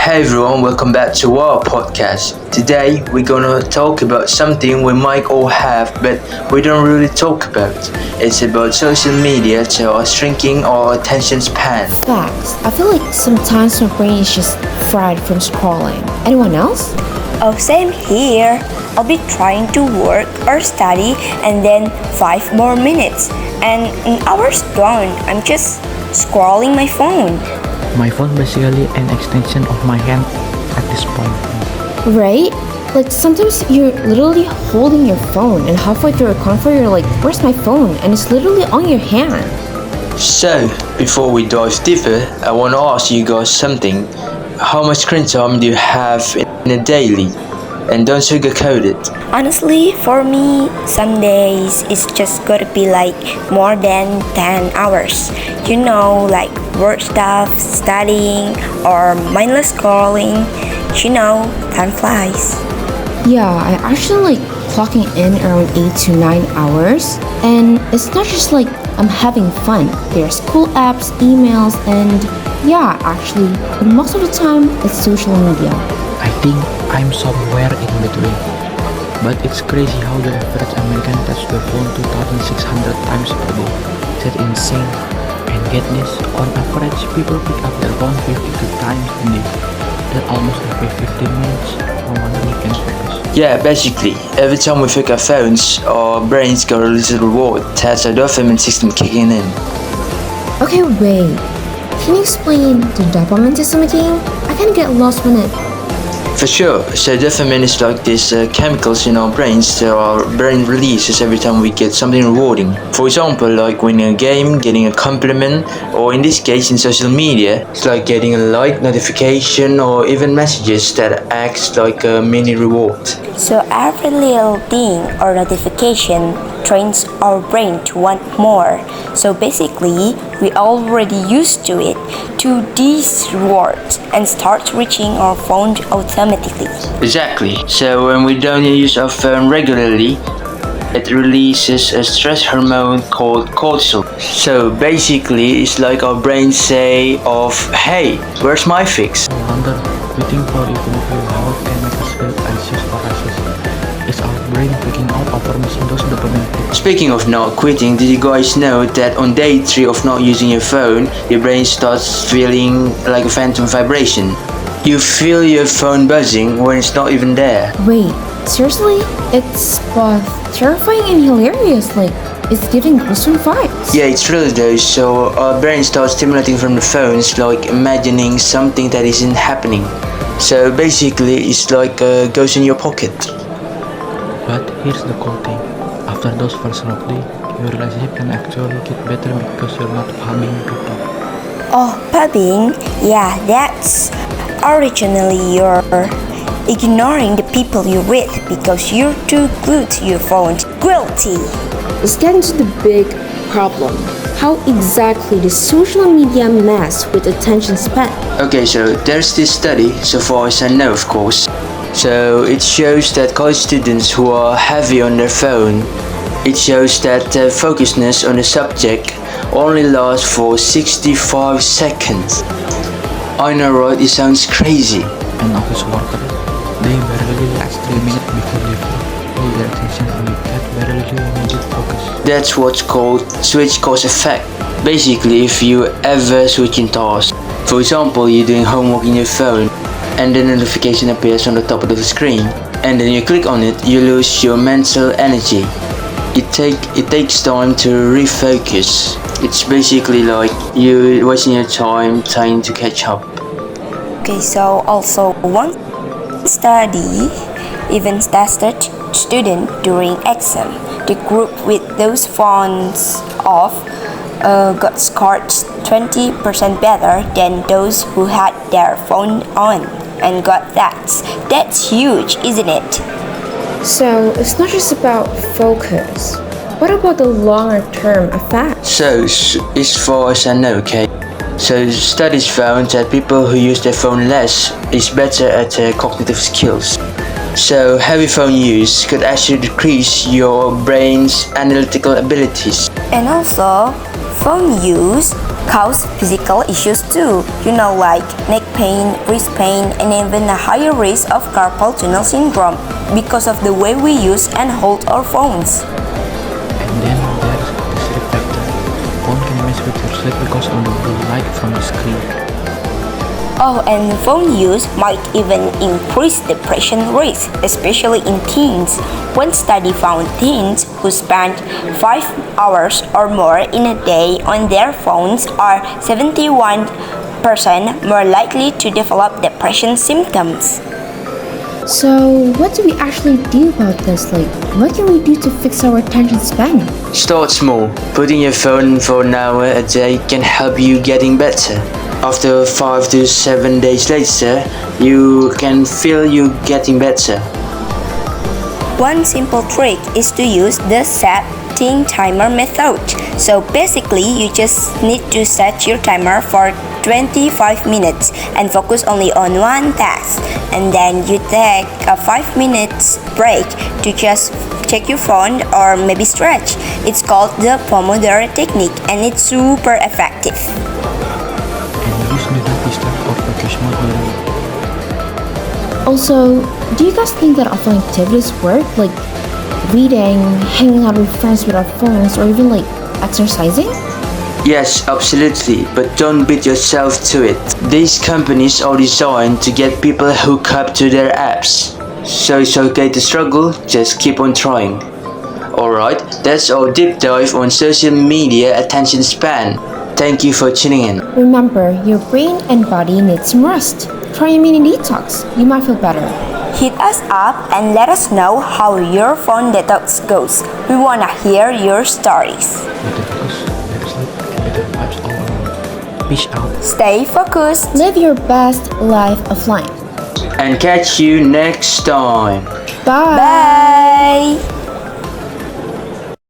Hey everyone, welcome back to our podcast. Today we're gonna talk about something we might all have but we don't really talk about. It's about social media to our shrinking our attention span. Facts. I feel like sometimes my brain is just fried from scrolling. Anyone else? Oh, same here. I'll be trying to work or study and then 5 more minutes. And an hour's gone. I'm just scrolling my phone. My phone basically an extension of my hand at this point. Right? Like sometimes you're literally holding your phone and halfway through a convo you're like, where's my phone? And it's literally on your hand. So, before we dive deeper, I wanna ask you guys something. How much screen time do you have in a daily? And don't sugarcoat it. Honestly, for me, some days it's just gotta be like more than 10 hours. You know, like work stuff, studying, or mindless scrolling. You know, time flies. Yeah, I actually like clocking in around 8 to 9 hours. And it's not just like I'm having fun. There's cool apps, emails, and yeah, actually, but most of the time it's social media. I think I'm somewhere in between. But it's crazy how the average American touches the phone 2,600 times per day. That's insane. And get this, on average people pick up their phone 52 times a day. That's almost every 15 minutes. No wonder we can focus. Yeah, basically, every time we pick our phones, our brains got a little reward. That's our dopamine system kicking in. Okay, wait. Can you explain the dopamine system again? I kinda get lost when it... For sure. So dopamine is like these chemicals in our brains that our brain releases every time we get something rewarding. For example, like winning a game, getting a compliment, or in this case in social media, it's like getting a like, notification, or even messages that acts like a mini reward. So every little ding or notification trains our brain to want more. So basically, we already used to it, to these rewards, and start reaching our phone automatically. Exactly. So when we don't use our phone regularly, it releases a stress hormone called cortisol. So basically, it's like our brain say of, hey, where's my fix? No wonder waiting for even a few hours can make us feel anxious or restless. It's our brain freaking out over missing those dopamine hits. Speaking of not quitting, did you guys know that on day 3 of not using your phone, your brain starts feeling like a phantom vibration? You feel your phone buzzing when it's not even there. Wait, seriously? It's both terrifying and hilarious, like, it's giving gruesome vibes. Yeah, it's really does. So our brain starts stimulating from the phones, like imagining something that isn't happening. So basically, it's like a ghost in your pocket. But here's the cool thing. After those first rough day, your relationship can actually get better because you're not hugging people. Oh, pubbing? Yeah, that's originally you're ignoring the people you're with because you're too glued to your phone. Guilty! Let's get into the big problem. How exactly does social media mess with attention span? Okay, so there's this study, so far as I know, of course. So it shows that college students who are heavy on their phone, it shows that their focusedness on the subject only lasts for 65 seconds. I know, right? It sounds crazy. And office workers, they barely last 3 minutes before they feel their attention and get barely immediate focus. That's what's called switch course effect. Basically, if you ever switch in tasks, for example, you're doing homework in your phone, and the notification appears on the top of the screen, and then you click on it, you lose your mental energy. It takes time to refocus. It's basically like you wasting your time trying to catch up. Okay, so also one study even tested students during exam. The group with those phones off got scored 20% better than those who had their phone on and got that. That's huge, isn't it? So, it's not just about focus. What about the longer term effects? So, as far as I know, okay. So, studies found that people who use their phone less is better at their cognitive skills. So, heavy phone use could actually decrease your brain's analytical abilities. And also, phone use cause physical issues too, like neck pain, wrist pain, and even a higher risk of carpal tunnel syndrome because of the way we use and hold our phones. And then there's the sleep factor. Phone can mess with your sleep because of the blue light from the screen. Oh, and phone use might even increase depression risk, especially in teens. One study found teens who spent 5 hours or more in a day on their phones are 71% more likely to develop depression symptoms. So, what do we actually do about this? Like, what can we do to fix our attention span? Start small. Putting your phone for an hour a day can help you getting better. After 5 to 7 days later, you can feel you getting better. One simple trick is to use the setting timer method. So basically, you just need to set your timer for 25 minutes and focus only on one task. And then you take a 5 minutes break to just check your phone or maybe stretch. It's called the Pomodoro technique and it's super effective. And use the not disturb or focus mode during. Also, do you guys think that offline activities work? Like reading, hanging out with friends without phones, or even like exercising? Yes, absolutely, but don't beat yourself to it. These companies are designed to get people hooked up to their apps. So it's okay to struggle, just keep on trying. Alright, that's our deep dive on social media attention span. Thank you for tuning in. Remember, your brain and body need some rest. Try a mini detox. You might feel better. Hit us up and let us know how your phone detox goes. We wanna hear your stories. Better focus, better sleep, and better vibes all around. Peace out. Stay focused. Live your best life offline. And catch you next time. Bye. Bye.